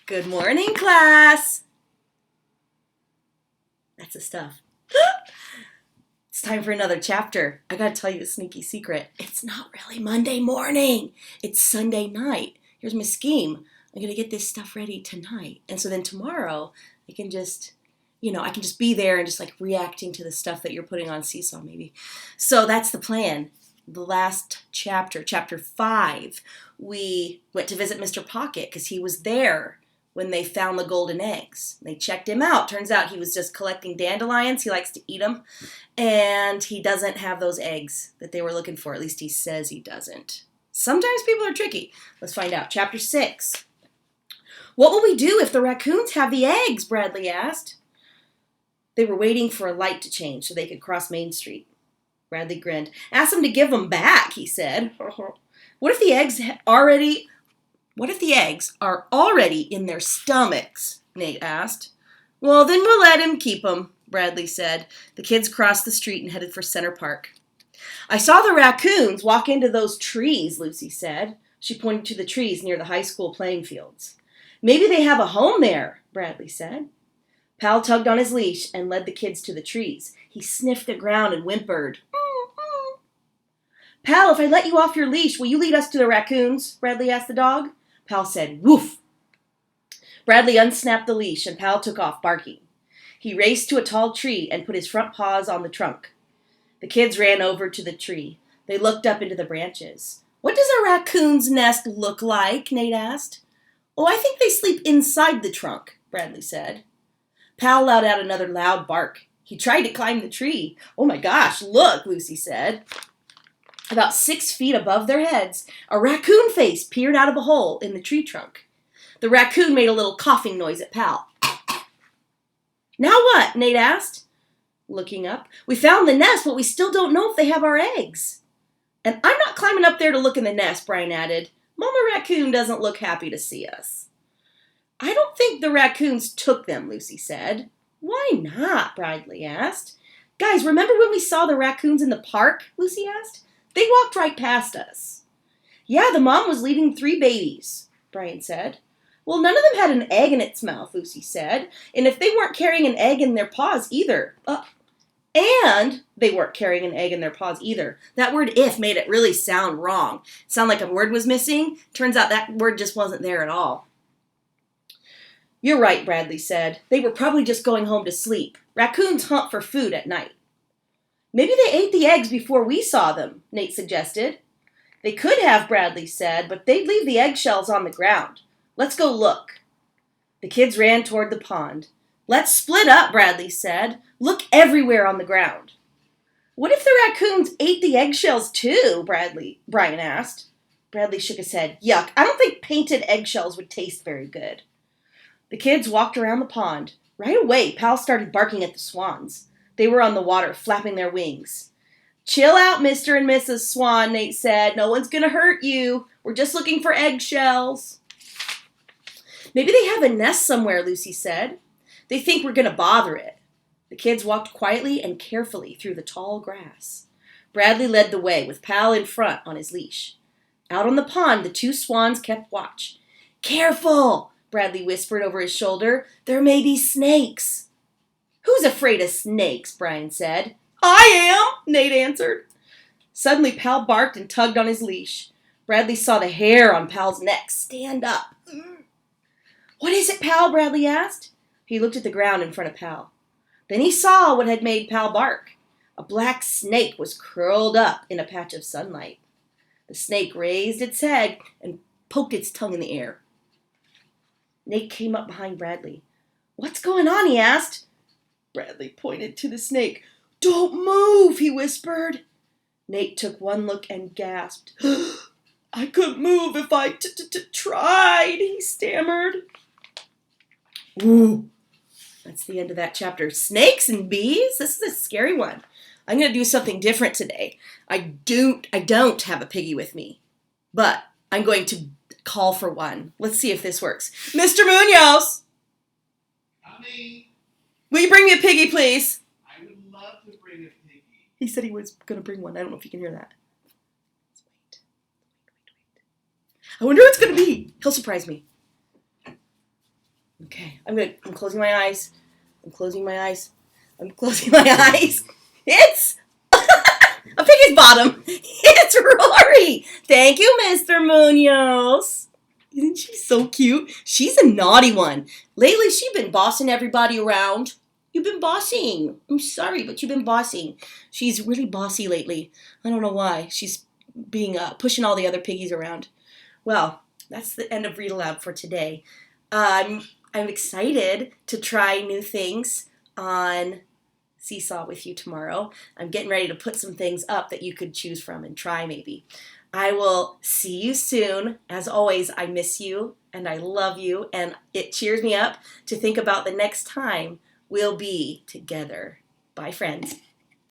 Good morning, class. That's the stuff. It's time for another chapter. I gotta tell you a sneaky secret. It's not really Monday morning. It's Sunday night. Here's my scheme. I'm gonna get this stuff ready tonight. And so then tomorrow, I can just be there and just like reacting to the stuff that you're putting on Seesaw maybe. So that's the plan. The last chapter, chapter 5, we went to visit Mr. Pocket because he was there when they found the golden eggs. They checked him out. Turns out he was just collecting dandelions. He likes to eat them. And he doesn't have those eggs that they were looking for. At least he says he doesn't. Sometimes people are tricky. Let's find out. Chapter 6. What will we do if the raccoons have the eggs? Bradley asked. They were waiting for a light to change so they could cross Main Street. Bradley grinned. Ask them to give them back, he said. What if the eggs are already in their stomachs? Nate asked. Well, then we'll let him keep them, Bradley said. The kids crossed the street and headed for Center Park. I saw the raccoons walk into those trees, Lucy said. She pointed to the trees near the high school playing fields. Maybe they have a home there, Bradley said. Pal tugged on his leash and led the kids to the trees. He sniffed the ground and whimpered. Pal, if I let you off your leash, will you lead us to the raccoons? Bradley asked the dog. Pal said, woof. Bradley unsnapped the leash and Pal took off barking. He raced to a tall tree and put his front paws on the trunk. The kids ran over to the tree. They looked up into the branches. What does a raccoon's nest look like? Nate asked. Oh, I think they sleep inside the trunk, Bradley said. Pal let out another loud bark. He tried to climb the tree. Oh my gosh, look, Lucy said. About 6 feet above their heads, a raccoon face peered out of a hole in the tree trunk. The raccoon made a little coughing noise at Pal. Now what? Nate asked, looking up. We found the nest, but we still don't know if they have our eggs. And I'm not climbing up there to look in the nest, Brian added. Mama Raccoon doesn't look happy to see us. I don't think the raccoons took them, Lucy said. Why not? Bradley asked. Guys, remember when we saw the raccoons in the park? Lucy asked. They walked right past us. Yeah, the mom was leading 3 babies, Brian said. Well, none of them had an egg in its mouth, Lucy said. And if they weren't carrying an egg in their paws either. And they weren't carrying an egg in their paws either. That word if made it really sound wrong. Sound like a word was missing. Turns out that word just wasn't there at all. You're right, Bradley said. They were probably just going home to sleep. Raccoons hunt for food at night. Maybe they ate the eggs before we saw them, Nate suggested. They could have, Bradley said, but they'd leave the eggshells on the ground. Let's go look. The kids ran toward the pond. Let's split up, Bradley said. Look everywhere on the ground. What if the raccoons ate the eggshells too? Brian asked. Bradley shook his head. Yuck, I don't think painted eggshells would taste very good. The kids walked around the pond. Right away, Pal started barking at the swans. They were on the water, flapping their wings. Chill out, Mr. and Mrs. Swan, Nate said. No one's going to hurt you. We're just looking for eggshells. Maybe they have a nest somewhere, Lucy said. They think we're going to bother it. The kids walked quietly and carefully through the tall grass. Bradley led the way, with Pal in front on his leash. Out on the pond, the 2 swans kept watch. Careful, Bradley whispered over his shoulder. There may be snakes. Who's afraid of snakes? Brian said. I am, Nate answered. Suddenly, Pal barked and tugged on his leash. Bradley saw the hair on Pal's neck stand up. What is it, Pal? Bradley asked. He looked at the ground in front of Pal. Then he saw what had made Pal bark. A black snake was curled up in a patch of sunlight. The snake raised its head and poked its tongue in the air. Nate came up behind Bradley. What's going on? He asked. Bradley pointed to the snake. Don't move, he whispered. Nate took one look and gasped. I couldn't move if I tried, he stammered. Ooh, that's the end of that chapter. Snakes and bees? This is a scary one. I'm going to do something different today. I don't have a piggy with me, but I'm going to call for one. Let's see if this works. Mr. Munoz! Honey, Will you bring me a piggy, please? I would love to bring a piggy. He said he was going to bring one. I don't know if you can hear that. Let's wait. Wait. I wonder what it's going to be. He'll surprise me. Okay, I'm closing my eyes. I'm closing my eyes. I'm closing my eyes. It's a piggy's bottom. It's Rory. Thank you, Mr. Munoz. Isn't she so cute? She's a naughty one. Lately, she's been bossing everybody around. You've been bossing. I'm sorry, but you've been bossing. She's really bossy lately. I don't know why. She's being pushing all the other piggies around. Well, that's the end of Read Aloud for today. I'm excited to try new things on Seesaw with you tomorrow. I'm getting ready to put some things up that you could choose from and try maybe. I will see you soon. As always, I miss you and I love you, and it cheers me up to think about the next time we'll be together. Bye, friends.